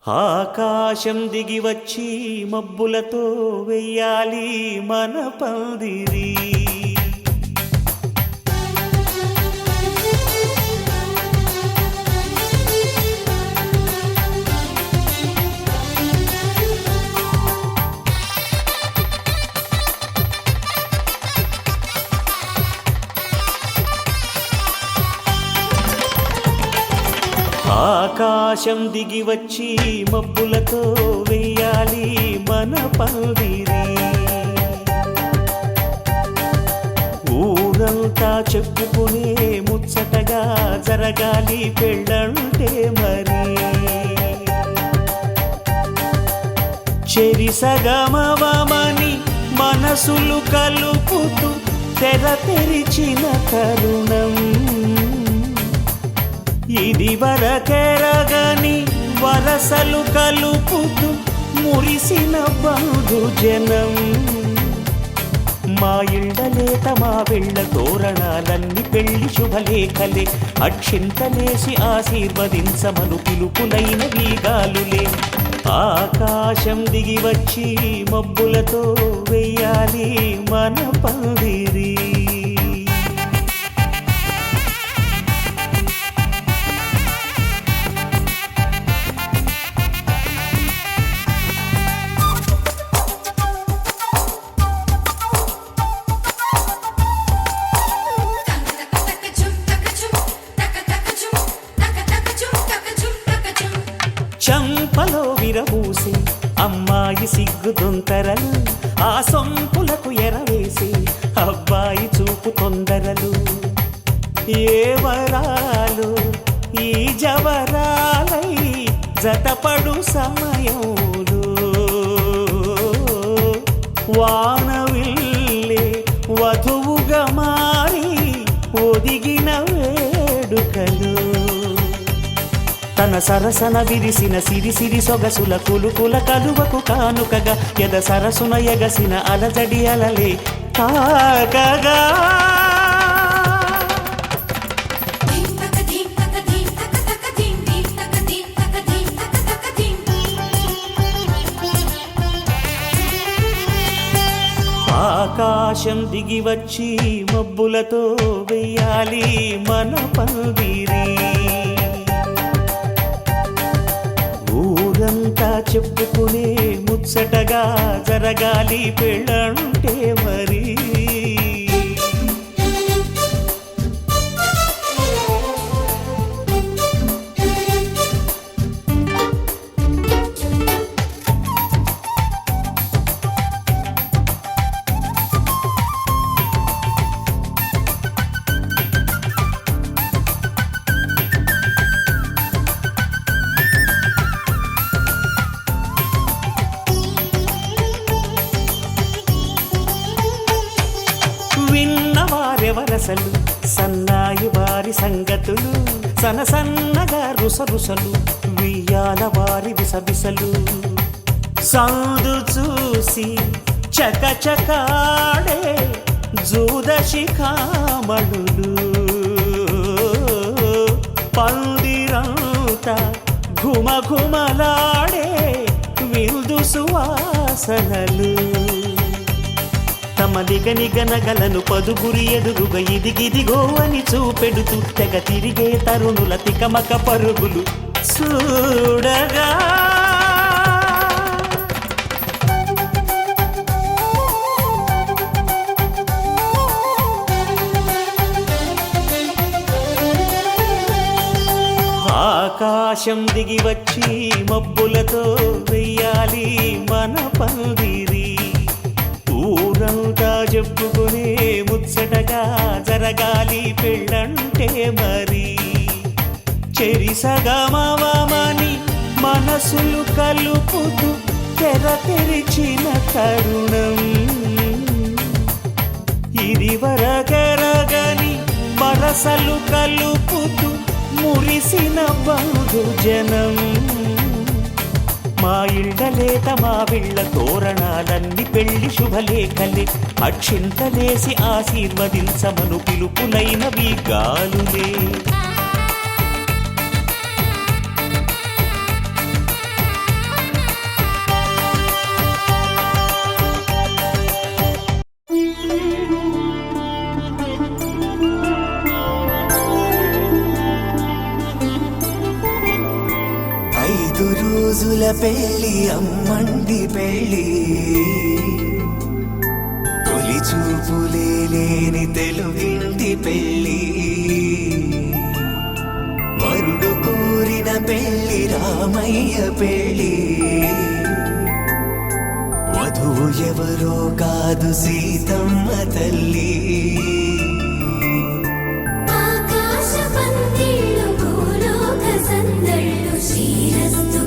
ఆకాశం దిగి వచ్చి మబ్బులతో వెయ్యాలి మన పందిరి. ఆకాశం దిగి వచ్చి మబ్బులతో వెయ్యాలి మన పందిరి. ఊరంతా చెప్పుకునే ముచ్చటగా జరగాలి పెళ్ళంటే మరి. చెరిసగమవమని మనసులు కలుపుతూ తెర తెరిచిన తరుణం ఇది వరకెరగని వరసలు కలుపుతూ మురిసిన బంధుజనం. మా ఇళ్ళలేత మా వెళ్ళ తోరణాలన్నీ పెళ్లి శుభలేఖలే. అక్షింతలేసి ఆశీర్వదించమను పిలుపులైన వీగాలులే. ఆకాశం దిగి వచ్చి మబ్బులతో వెయ్యాలి మన పందిరి. చంపలో విరబూసి అమ్మాయి సిగ్గు దొంతరలు, ఆ సొంపులకు ఎరవేసి అబ్బాయి చూపు తొందరలు. ఏ వరాలు ఈ జవరాలై జతపడు సమయంలో వానవిల్లే వధువుగా మారి ఒదిగిన వేడుకలు. తన సరసన విరిసిన సిరిసిరి సొగసుల కులుకుల కలువకు కానుకగా ఎద సరసున ఎగసిన అలజడి అలలే తాకగా. ఆకాశం దిగి వచ్చి మబ్బులతో వెయ్యాలి మన పందిరి. ఊరంతా చెప్పుకునే ముచ్చటగా జరగాలి పెళ్ళంటే మరి. విన్నవారెవరసలు సన్నాయి వారి సంగతులు, సనసన్నగా రుసరుసలు వియ్యాల వారి విసబిసలు. సందు చూసి చకచకాడే జూదశిఖామణులు, పందిరంతా ఘుమఘుమలాడే విందు సువాసనలు. తమ నిగనిగనగలను పదుగురి ఎదురుగా ఇదిగిదిగో అని చూపెడుతూ తెగ తిరిగే తరుణుల తికమక పరుగులు చూడగా. ఆకాశం దిగి వచ్చి మబ్బులతో వెయ్యాలి మన పందిరి. ఊరంతా చెప్పుకునే ముచ్చటగా జరగాలి పెళ్ళంటే మరి. చెరిసగమవమని మనసులు కలుపుతూ తెర తెరిచిన తరుణం ఇది వరకెరగని వరసలు కలుపుతూ మురిసిన బంధుజనం. మా ఇళ్ళలేత మా వెళ్ళ తోరణాలన్నీ పెళ్లి శుభలేఖలే. అక్షింతలేసి ఆశీర్వదించమను పిలుపులైన వీగాలులే. 5 రోజుల పెళ్లి అమ్మండి పెళ్లి తొలి చూపులే లేని తెలుగింటి పెళ్లి వరుడు కోరిన పెళ్లి రామయ్య పెళ్లి వధువు ఎవరో కాదు సీతమ్మ తల్లి ఆకాశ పందిళ్ళు భూలోక సందళ్ళు శ్రీరస్తు